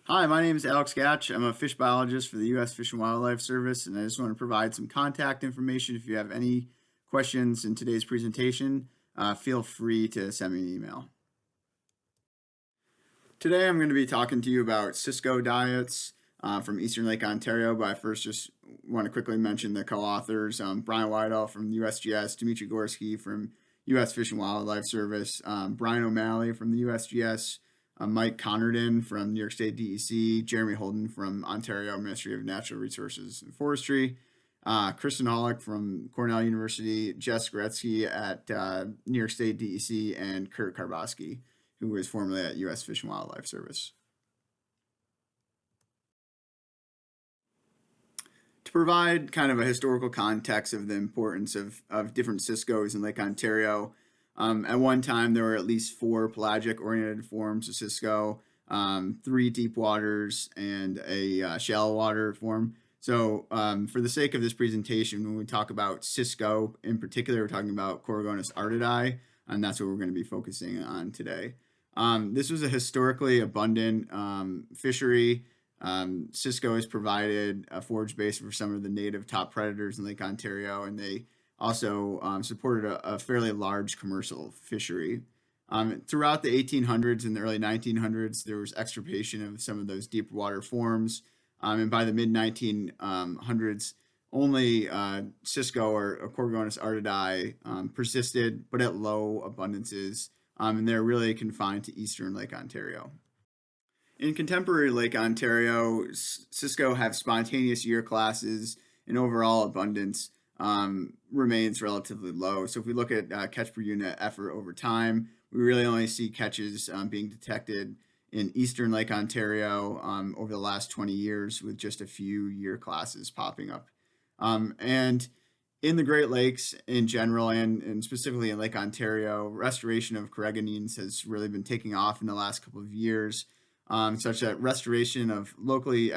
Hi, my name is Alex Gatch. I'm a fish biologist for the U.S. Fish and Wildlife Service, and I just want to provide some contact information. If you have any questions in today's presentation, feel free to send me an email. Today, I'm going to be talking to you about Cisco diets from Eastern Lake Ontario, but I first just want to quickly mention the co-authors, Brian Weidel from USGS, Dmitry Gorski from U.S. Fish and Wildlife Service, Brian O'Malley from the USGS, Mike Connerton from New York State DEC, Jeremy Holden from Ontario Ministry of Natural Resources and Forestry, Kristen Hollick from Cornell University, Jess Gretzky at New York State DEC, and Kurt Karbowski, who was formerly at U.S. Fish and Wildlife Service. To provide kind of a historical context of the importance of different Ciscos in Lake Ontario, at one time there were at least 4 pelagic-oriented forms of Cisco, 3 deep waters, and a shallow water form. So for the sake of this presentation, when we talk about Cisco in particular, we're talking about Coregonus artidae, and that's what we're going to be focusing on today. This was a historically abundant fishery. Cisco has provided a forage base for some of the native top predators in Lake Ontario, and they also supported a fairly large commercial fishery. Throughout the 1800s and the early 1900s, there was extirpation of some of those deep water forms, and by the mid 1900s, only Cisco or Coregonus artidae persisted, but at low abundances, and they're really confined to eastern Lake Ontario. In contemporary Lake Ontario, Cisco have spontaneous year classes, and overall abundance remains relatively low. So if we look at catch per unit effort over time, we really only see catches being detected in eastern Lake Ontario over the last 20 years, with just a few year classes popping up. And in the Great Lakes in general, and specifically in Lake Ontario, restoration of coregonines has really been taking off in the last couple of years, such that restoration of locally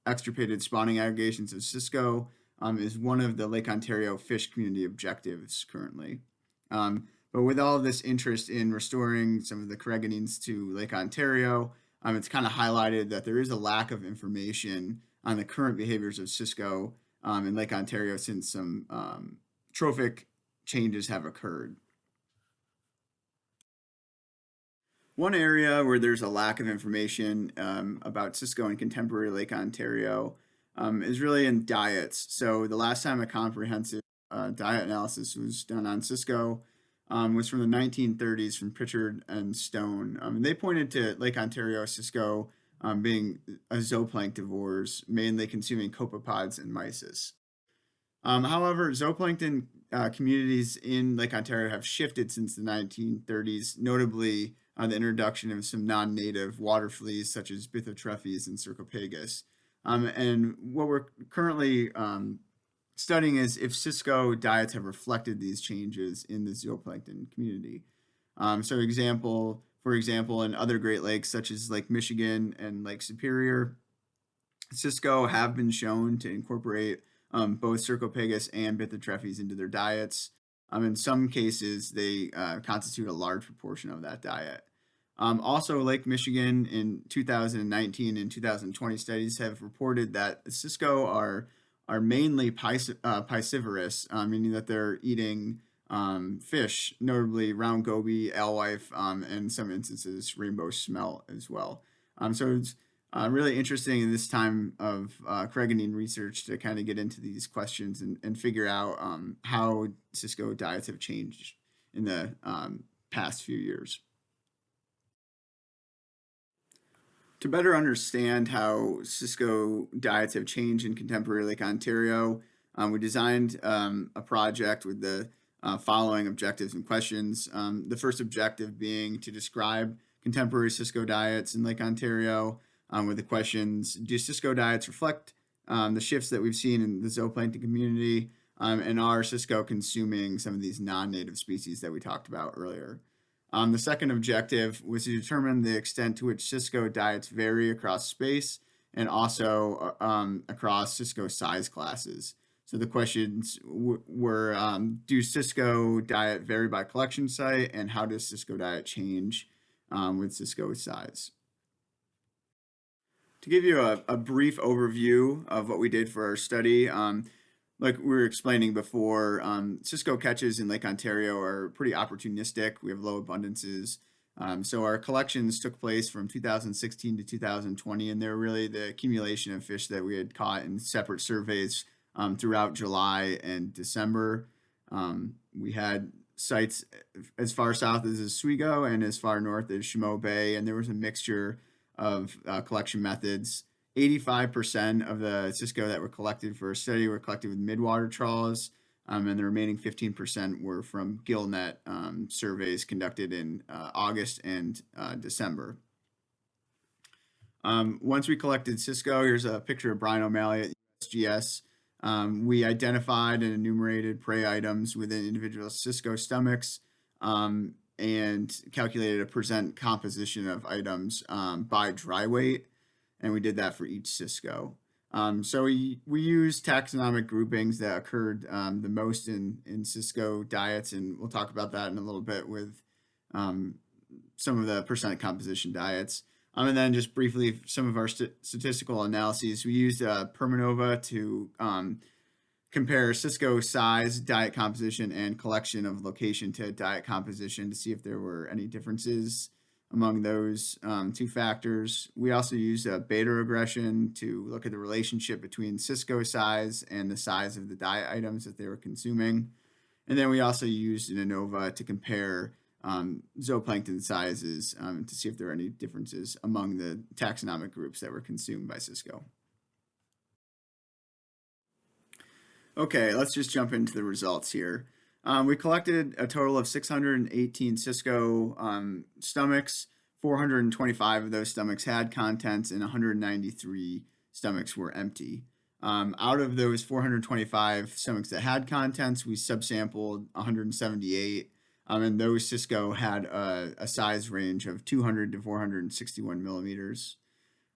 extirpated spawning aggregations of Cisco is one of the Lake Ontario fish community objectives currently. But with all of this interest in restoring some of the coregonines to Lake Ontario, it's kind of highlighted that there is a lack of information on the current behaviors of Cisco in Lake Ontario since some trophic changes have occurred. One area where there's a lack of information about Cisco in contemporary Lake Ontario is really in diets. So the last time a comprehensive diet analysis was done on Cisco was from the 1930s from Pritchard and Stone. And they pointed to Lake Ontario Cisco being zooplanktivores, mainly consuming copepods and mysis. However, zooplankton communities in Lake Ontario have shifted since the 1930s, notably the introduction of some non-native water fleas such as Bythotrephes and Cercopagus. And what we're currently studying is if Cisco diets have reflected these changes in the zooplankton community. For example, in other Great Lakes such as Lake Michigan and Lake Superior, Cisco have been shown to incorporate both Cercopagus and Bythotrephes into their diets. In some cases, they constitute a large proportion of that diet. Also, Lake Michigan in 2019 and 2020 studies have reported that Cisco are mainly piscivorous, meaning that they're eating fish, notably round goby, alewife, and in some instances rainbow smelt as well. So it's really interesting in this time of coregonine research to kind of get into these questions and figure out how Cisco diets have changed in the past few years. To better understand how Cisco diets have changed in contemporary Lake Ontario, we designed a project with the following objectives and questions. The first objective being to describe contemporary Cisco diets in Lake Ontario, with the questions: do Cisco diets reflect the shifts that we've seen in the zooplankton community, and are Cisco consuming some of these non-native species that we talked about earlier? The second objective was to determine the extent to which Cisco diets vary across space and also across Cisco size classes. So the questions were, do Cisco diet vary by collection site, and how does Cisco diet change with Cisco size? To give you a brief overview of what we did for our study, like we were explaining before, Cisco catches in Lake Ontario are pretty opportunistic. We have low abundances. So our collections took place from 2016 to 2020, and they're really the accumulation of fish that we had caught in separate surveys throughout July and December. We had sites as far south as Oswego and as far north as Chameau Bay, and there was a mixture of collection methods. 85% of the Cisco that were collected for a study were collected with midwater trawls, and the remaining 15% were from gillnet surveys conducted in August and December. Once we collected Cisco, here's a picture of Brian O'Malley at USGS. We identified and enumerated prey items within individual Cisco stomachs and calculated a percent composition of items by dry weight, and we did that for each Cisco. So we used taxonomic groupings that occurred the most in Cisco diets, and we'll talk about that in a little bit with some of the percent composition diets. And then just briefly, some of our statistical analyses. We used Permanova to compare Cisco size, diet composition, and collection of location to diet composition to see if there were any differences among those two factors. We also used a beta regression to look at the relationship between Cisco size and the size of the diet items that they were consuming. And then we also used an ANOVA to compare zooplankton sizes to see if there are any differences among the taxonomic groups that were consumed by Cisco. Okay, let's just jump into the results here. We collected a total of 618 Cisco stomachs. 425 of those stomachs had contents and 193 stomachs were empty. Out of those 425 stomachs that had contents, we subsampled 178, and those Cisco had a size range of 200 to 461 millimeters.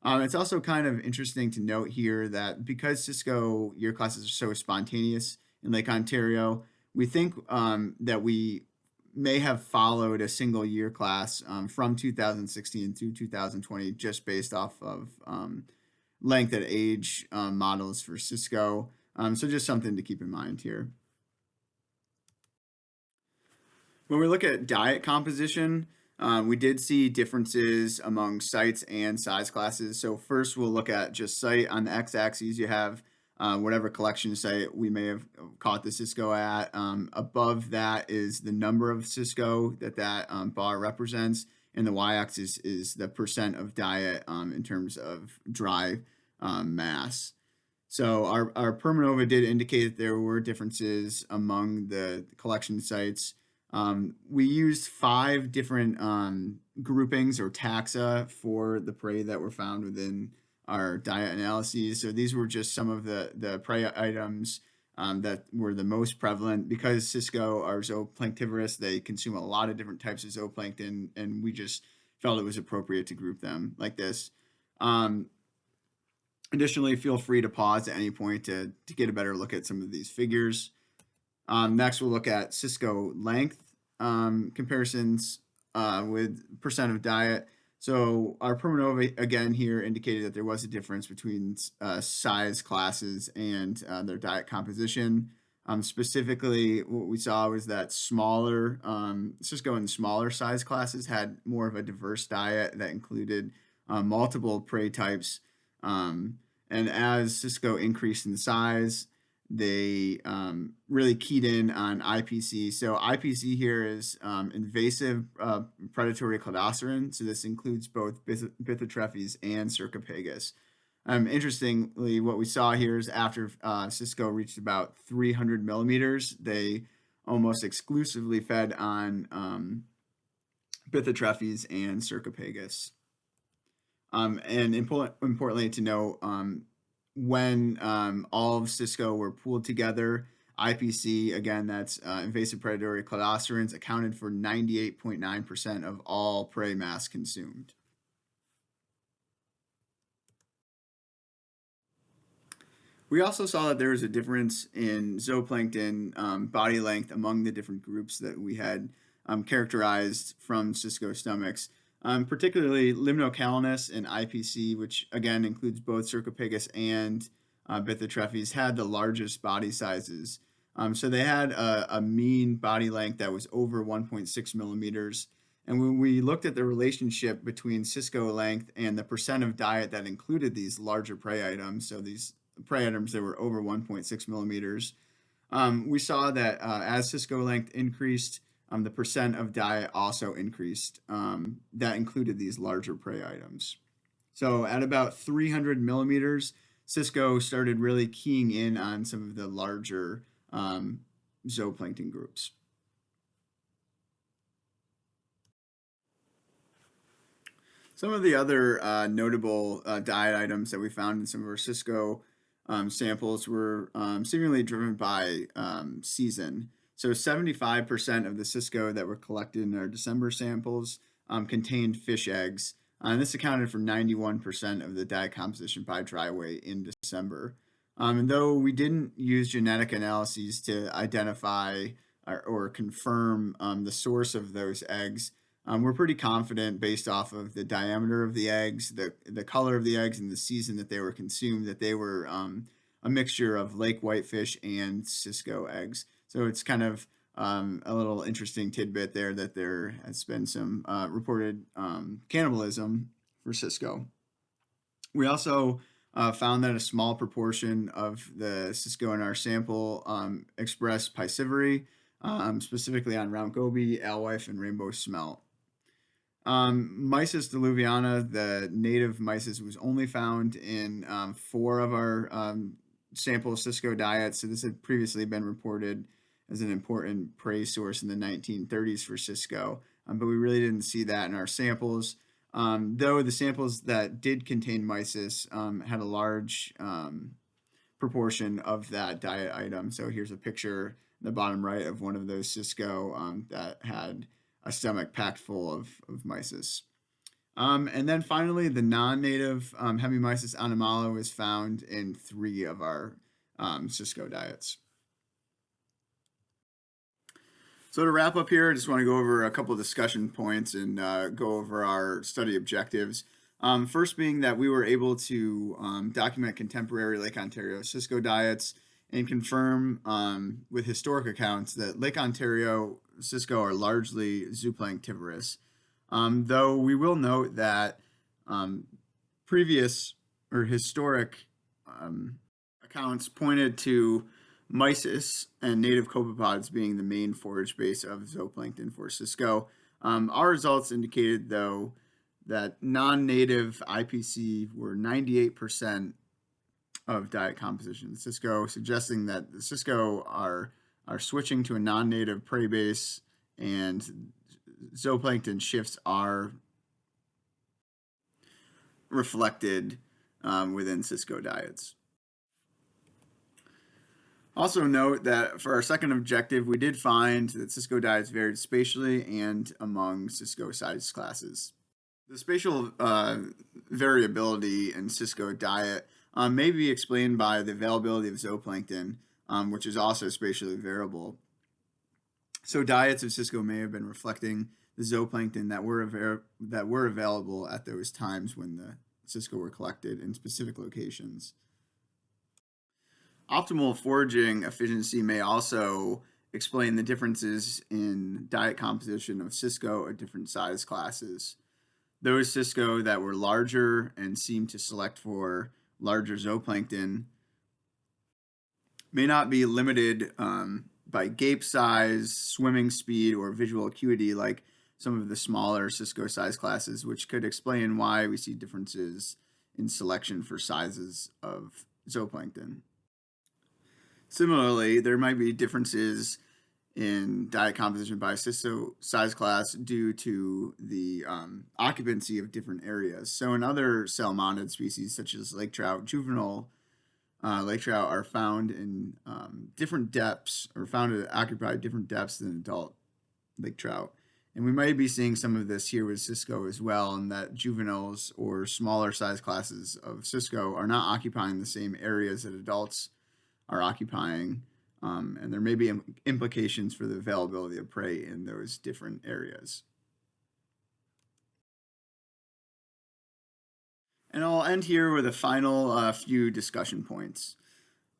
It's also kind of interesting to note here that because Cisco year classes are so spontaneous in Lake Ontario, we think that we may have followed a single year class from 2016 through 2020 just based off of length at age models for Cisco. So just something to keep in mind here. When we look at diet composition, we did see differences among sites and size classes. So first we'll look at just site. On the x-axis you have whatever collection site we may have caught the Cisco at. Above that is the number of Cisco that bar represents, and the y-axis is the percent of diet in terms of dry mass. So our Permanova did indicate that there were differences among the collection sites. We used 5 different groupings or taxa for the prey that were found within our diet analyses. So these were just some of the prey items that were the most prevalent. Because Cisco are zooplanktivorous, they consume a lot of different types of zooplankton, and we just felt it was appropriate to group them like this. Additionally, feel free to pause at any point to get a better look at some of these figures. Next, we'll look at Cisco length comparisons with percent of diet. So our Permanova again here indicated that there was a difference between size classes and their diet composition. Specifically, what we saw was that smaller Cisco and smaller size classes had more of a diverse diet that included multiple prey types. And as Cisco increased in size, they really keyed in on IPC. So IPC here is invasive predatory cladoceran. So this includes both Bythotrephes and Cercopagus. Interestingly, what we saw here is after Cisco reached about 300 millimeters, they almost exclusively fed on Bythotrephes and Cercopagus. And importantly to note, when all of Cisco were pooled together, IPC, again, that's invasive predatory cladocerans, accounted for 98.9% of all prey mass consumed. We also saw that there was a difference in zooplankton body length among the different groups that we had characterized from Cisco stomachs. particularly Limnocalanus and IPC, which again includes both Cercopagus and Bythotrephes, had the largest body sizes. So they had a mean body length that was over 1.6 millimeters. And when we looked at the relationship between Cisco length and the percent of diet that included these larger prey items, so these prey items that were over 1.6 millimeters, we saw that as Cisco length increased, the percent of diet also increased. That included these larger prey items. So at about 300 millimeters, Cisco started really keying in on some of the larger zooplankton groups. Some of the other notable diet items that we found in some of our Cisco samples were seemingly driven by season. So 75% of the Cisco that were collected in our December samples contained fish eggs. And this accounted for 91% of the diet composition by dry weight in December. And though we didn't use genetic analyses to identify or confirm the source of those eggs, we're pretty confident based off of the diameter of the eggs, the color of the eggs, and the season that they were consumed, that they were a mixture of lake whitefish and Cisco eggs. So it's kind of a little interesting tidbit there that there has been some reported cannibalism for Cisco. We also found that a small proportion of the Cisco in our sample expressed piscivory, specifically on round goby, alewife, and rainbow smelt. Mysis diluviana, the native mysis, was only found in 4 of our sample Cisco diets. So this had previously been reported as an important prey source in the 1930s for Cisco, but we really didn't see that in our samples. Though the samples that did contain mysis had a large proportion of that diet item. So here's a picture in the bottom right of one of those Cisco that had a stomach packed full of mysis. And then finally, the non-native Hemimysis anomala was found in 3 of our Cisco diets. So to wrap up here, I just want to go over a couple of discussion points and go over our study objectives. First being that we were able to document contemporary Lake Ontario Cisco diets and confirm with historic accounts that Lake Ontario Cisco are largely zooplanktivorous. Though we will note that previous or historic accounts pointed to mysis and native copepods being the main forage base of zooplankton for Cisco. Our results indicated, though, that non-native IPC were 98% of diet composition Cisco, suggesting that the Cisco are switching to a non-native prey base, and zooplankton shifts are reflected within Cisco diets. Also note that for our second objective, we did find that Cisco diets varied spatially and among Cisco size classes. The spatial variability in Cisco diet may be explained by the availability of zooplankton, which is also spatially variable. So diets of Cisco may have been reflecting the zooplankton that were available at those times when the Cisco were collected in specific locations. Optimal foraging efficiency may also explain the differences in diet composition of Cisco at different size classes. Those Cisco that were larger and seemed to select for larger zooplankton may not be limited by gape size, swimming speed, or visual acuity like some of the smaller Cisco size classes, which could explain why we see differences in selection for sizes of zooplankton. Similarly, there might be differences in diet composition by Cisco size class due to the occupancy of different areas. So in other salmonid species, such as lake trout, juvenile lake trout are found in different depths, or found to occupy different depths than adult lake trout. And we might be seeing some of this here with Cisco as well, in that juveniles or smaller size classes of Cisco are not occupying the same areas that adults are occupying, and there may be implications for the availability of prey in those different areas. And I'll end here with a final few discussion points.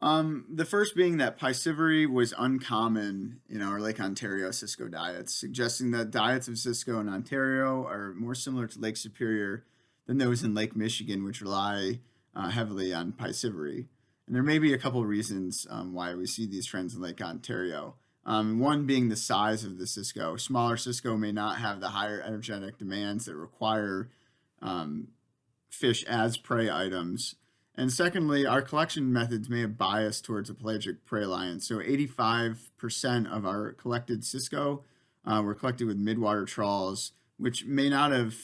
The first being that piscivory was uncommon in our Lake Ontario Cisco diets, suggesting that diets of Cisco in Ontario are more similar to Lake Superior than those in Lake Michigan, which rely heavily on piscivory. And there may be a couple reasons why we see these trends in Lake Ontario. One being the size of the Cisco. Smaller Cisco may not have the higher energetic demands that require um, fish as prey items. And secondly, our collection methods may have bias towards a pelagic prey alliance. So 85% of our collected Cisco were collected with midwater trawls, which may not have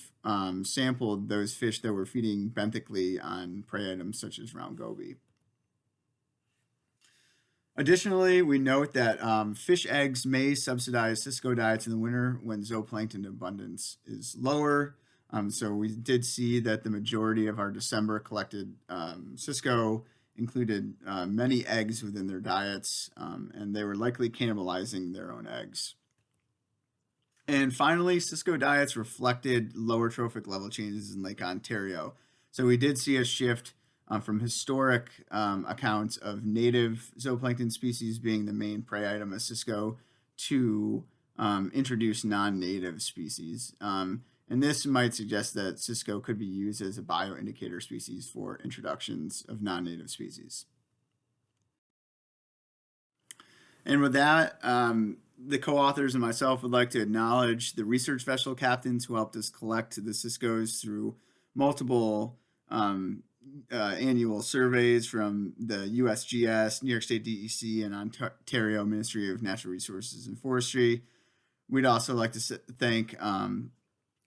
sampled those fish that were feeding benthically on prey items such as round goby. Additionally, we note that fish eggs may subsidize Cisco diets in the winter when zooplankton abundance is lower. So we did see that the majority of our December collected Cisco included many eggs within their diets, and they were likely cannibalizing their own eggs. And finally, Cisco diets reflected lower trophic level changes in Lake Ontario. So we did see a shift from historic accounts of native zooplankton species being the main prey item of Cisco to introduce non-native species. And this might suggest that Cisco could be used as a bioindicator species for introductions of non-native species. And with that, the co-authors and myself would like to acknowledge the research vessel captains who helped us collect the Ciscos through multiple annual surveys from the USGS, New York State DEC, and Ontario Ministry of Natural Resources and Forestry. We'd also like to thank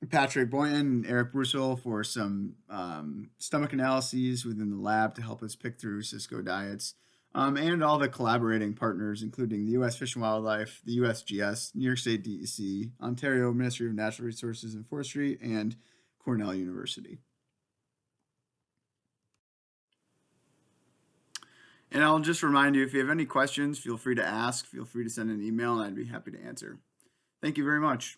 Patrick Boynton and Eric Brussel for some stomach analyses within the lab to help us pick through Cisco diets, and all the collaborating partners, including the U.S. Fish and Wildlife, the USGS, New York State DEC, Ontario Ministry of Natural Resources and Forestry, and Cornell University. And I'll just remind you, if you have any questions, feel free to ask, feel free to send an email, and I'd be happy to answer. Thank you very much.